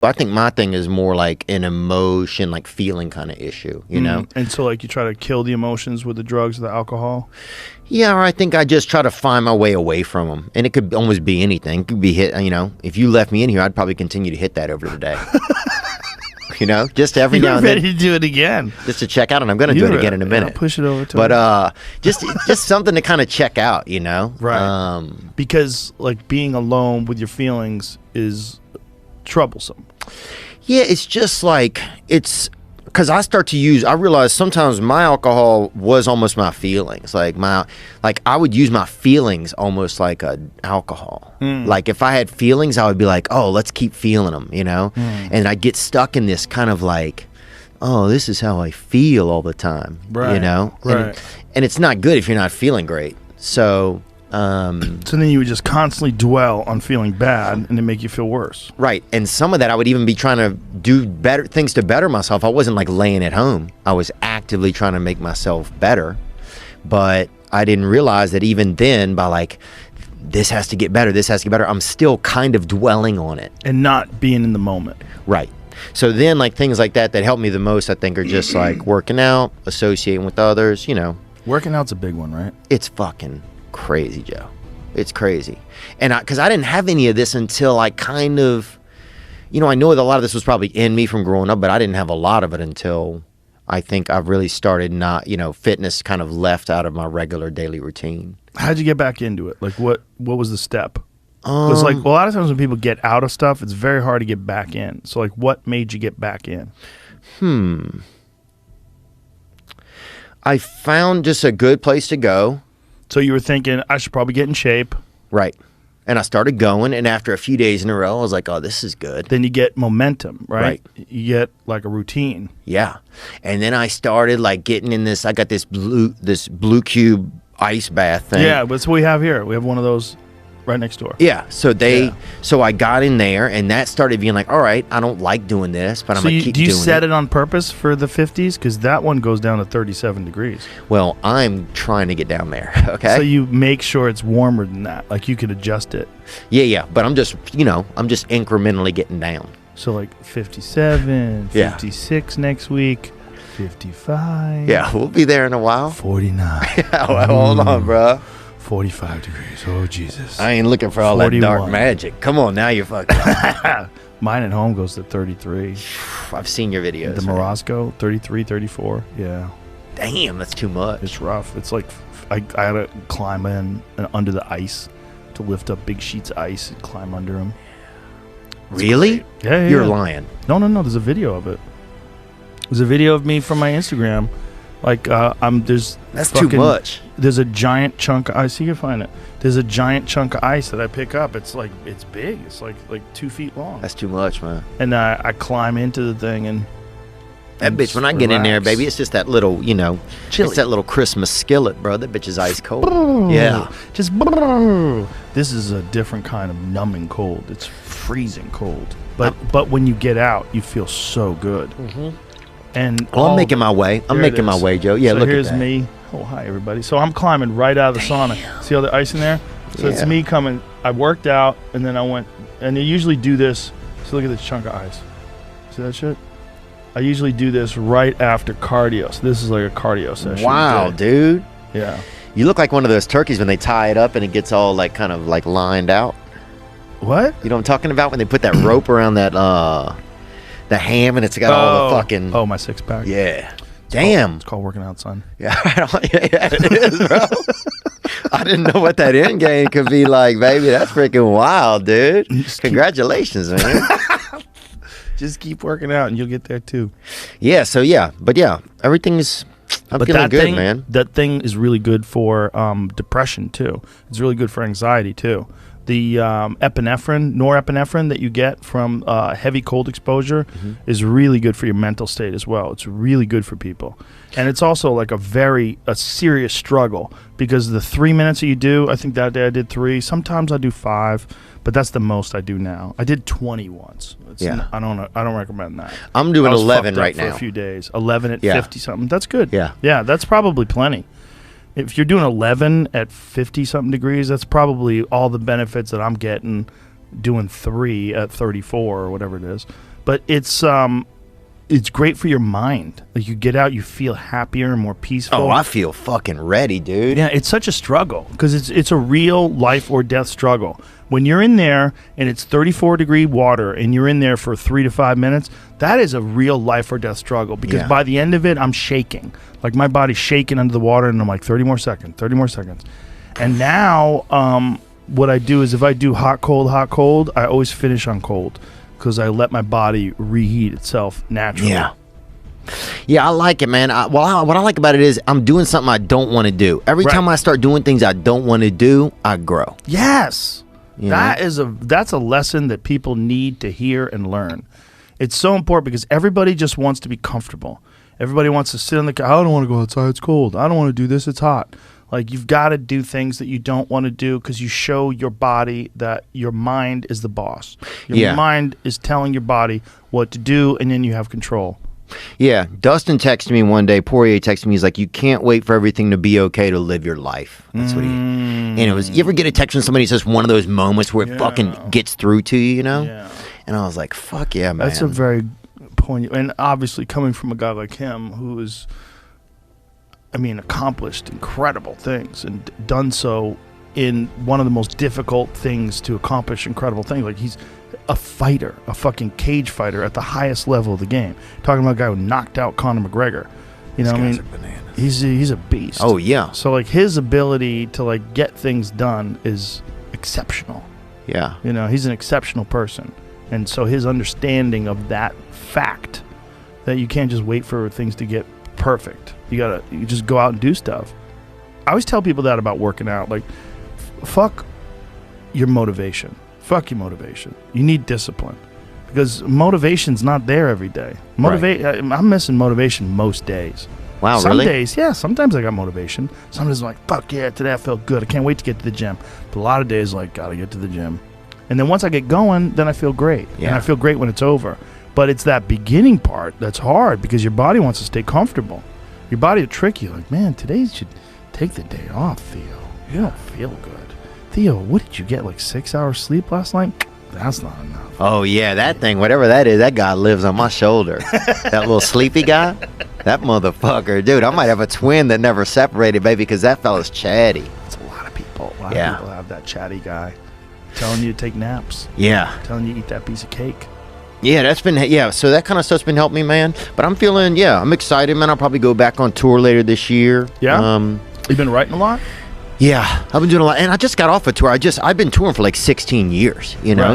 I think my thing is more like an emotion, like feeling kind of issue, you know? And so like you try to kill the emotions with the drugs, the alcohol? Yeah, or I think I just try to find my way away from them. And it could almost be anything. It could be hit, you know, if you left me in here, I'd probably continue to hit that over the day. You know, just every now and then. You're ready to do it again. Just to check out, and I'm going to do it again in a minute. I'll push it over to But just something to kind of check out, you know? Right. Because like being alone with your feelings is troublesome. Yeah, it's just like, it's because I realize sometimes my alcohol was almost my feelings. Like I would use my feelings almost like a alcohol. Like if I had feelings, I would be like, oh, let's keep feeling them, you know? And I'd get stuck in this kind of like, oh, this is how I feel all the time, you know? Right. And it's not good if you're not feeling great. So so then you would just constantly dwell on feeling bad and it make you feel worse. Right. And some of that I would even be trying to do better things to better myself. I wasn't like laying at home. I was actively trying to make myself better. But I didn't realize that even then by like, this has to get better, this has to get better, I'm still kind of dwelling on it. And not being in the moment. Right. So then like things like that help me the most, I think, are just like working out, associating with others, you know. Working out's a big one, right? It's fucking crazy, Joe. It's crazy. And because I didn't have any of this until I kind of, you know, I know that a lot of this was probably in me from growing up, but I didn't have a lot of it until I think I've really started not, you know, fitness kind of left out of my regular daily routine. How'd you get back into it? Like what was the step? Because like a lot of times when people get out of stuff, it's very hard to get back in. So like what made you get back in? I found just a good place to go. So you were thinking, I should probably get in shape. Right. And I started going, and after a few days in a row, I was like, oh, this is good. Then you get momentum, right? You get like a routine. Yeah. And then I started like getting in this, I got this blue cube ice bath thing. Yeah, that's what we have here. We have one of those right next door. Yeah. So I got in there, and that started being like, all right, I don't like doing this, but I'm going to keep doing it. Do you set it on purpose for the 50s? Because that one goes down to 37 degrees. Well, I'm trying to get down there, okay? So you make sure it's warmer than that. Like you could adjust it. Yeah. But I'm just incrementally getting down. So like 57, 56 next week, 55. Yeah, we'll be there in a while. 49. Yeah, well, hold on, bro. 45 degrees. Oh, Jesus. I ain't looking for all 41. That dark magic. Come on, now you're fucking. Mine at home goes to 33. I've seen your videos. The Morosco, 33, 34. Yeah. Damn, that's too much. It's rough. It's like I had to climb in under the ice to lift up big sheets of ice and climb under them. Really? Yeah. You're lying. No. There's a video of it. There's a video of me from my Instagram. Like that's too much. There's a giant chunk of ice. You can find it. There's a giant chunk of ice that I pick up. It's big. It's like 2 feet long. That's too much, man. And I climb into the thing and that bitch. When I get in there, baby, it's just that little, you know, chili. It's that little Christmas skillet, bro. That bitch is ice cold. Yeah. Just. This is a different kind of numbing cold. It's freezing cold. But when you get out, you feel so good. Mm-hmm. And I'm making my way. I'm making my way, Joe. Yeah, so look at that. Here's me. Oh, hi, everybody. So I'm climbing right out of the sauna. See all the ice in there? So it's me coming. I worked out, and then I went, and they usually do this. So look at this chunk of ice. See that shit? I usually do this right after cardio. So this is like a cardio session. Wow, dude. Yeah. You look like one of those turkeys when they tie it up and it gets all like kind of like lined out. What? You know what I'm talking about? When they put that rope around that the ham and it's got all the fucking... Oh, my six pack. Yeah. Damn. It's called working out, son. Yeah, it is, bro. I didn't know what that end game could be like, baby. That's freaking wild, dude. Congratulations, man. Just keep working out and you'll get there too. Yeah, so yeah. But yeah, everything's... I'm feeling good, man. That thing is really good for depression too. It's really good for anxiety too. The norepinephrine that you get from heavy cold exposure is really good for your mental state as well. It's really good for people. And it's also like a serious struggle because the 3 minutes that you do, I think that day I did 3. Sometimes I do 5, but that's the most I do now. I did 20 once. I don't recommend that. I'm doing 11 right now. For a few days. 11 at 50 something. That's good. Yeah. Yeah, that's probably plenty. If you're doing 11 at 50 something degrees, that's probably all the benefits that I'm getting doing 3 at 34 or whatever it is. but it's great for your mind. Like, you get out, you feel happier and more peaceful. Oh, I feel fucking ready, dude. Yeah, it's such a struggle because it's a real life or death struggle. When you're in there and it's 34-degree water and you're in there for 3 to 5 minutes, that is a real life or death struggle because by the end of it, I'm shaking. Like, my body's shaking under the water, and I'm like, 30 more seconds, 30 more seconds. And now what I do is if I do hot, cold, I always finish on cold because I let my body reheat itself naturally. Yeah, I like it, man. What I like about it is I'm doing something I don't want to do. Every time I start doing things I don't want to do, I grow. Yes. That's a lesson that people need to hear and learn. It's so important because everybody just wants to be comfortable. Everybody wants to sit on the couch. I don't want to go outside. It's cold. I don't want to do this. It's hot. Like, you've got to do things that you don't want to do because you show your body that your mind is the boss. Your mind is telling your body what to do, and then you have control. Yeah, Dustin texted me one day. Poirier texted me. He's like, "You can't wait for everything to be okay to live your life." That's what he. And it was. You ever get a text from somebody who says one of those moments where it fucking gets through to you, you know? Yeah. And I was like, "Fuck yeah, man." That's a very poignant. And obviously, coming from a guy like him, who is, accomplished incredible things and done so in one of the most difficult things to accomplish incredible things. Like, he's a fighter, a fucking cage fighter at the highest level of the game. Talking about a guy who knocked out Conor McGregor. You know what I mean? He's a beast. Oh, yeah. So, like, his ability to, like, get things done is exceptional. Yeah. You know, he's an exceptional person. And so his understanding of that fact that you can't just wait for things to get perfect. You just go out and do stuff. I always tell people that about working out. Like, fuck your motivation. Fuck your motivation. You need discipline. Because motivation's not there every day. I'm missing motivation most days. Wow, Some really? days, yeah. Sometimes I got motivation. Sometimes I'm like, fuck yeah, today I felt good. I can't wait to get to the gym. But a lot of days, like, gotta get to the gym. And then once I get going, then I feel great. Yeah. And I feel great when it's over. But it's that beginning part that's hard because your body wants to stay comfortable. Your body will trick you. Like, man, today you should take the day off, Theo. You don't feel good. Theo, what did you get, like 6 hours sleep last night? That's not enough. Oh, yeah, that thing, whatever that is, that guy lives on my shoulder. That little sleepy guy, that motherfucker. Dude, I might have a twin that never separated, baby, because that fella's chatty. It's a lot of people. A lot of people have that chatty guy telling you to take naps. Yeah. Telling you to eat that piece of cake. Yeah, so that kind of stuff's been helping me, man. But I'm feeling, I'm excited, man. I'll probably go back on tour later this year. Yeah? You've been writing a lot? Yeah, I've been doing a lot. And I just got off a tour. I've been touring for like 16 years, you know? Right.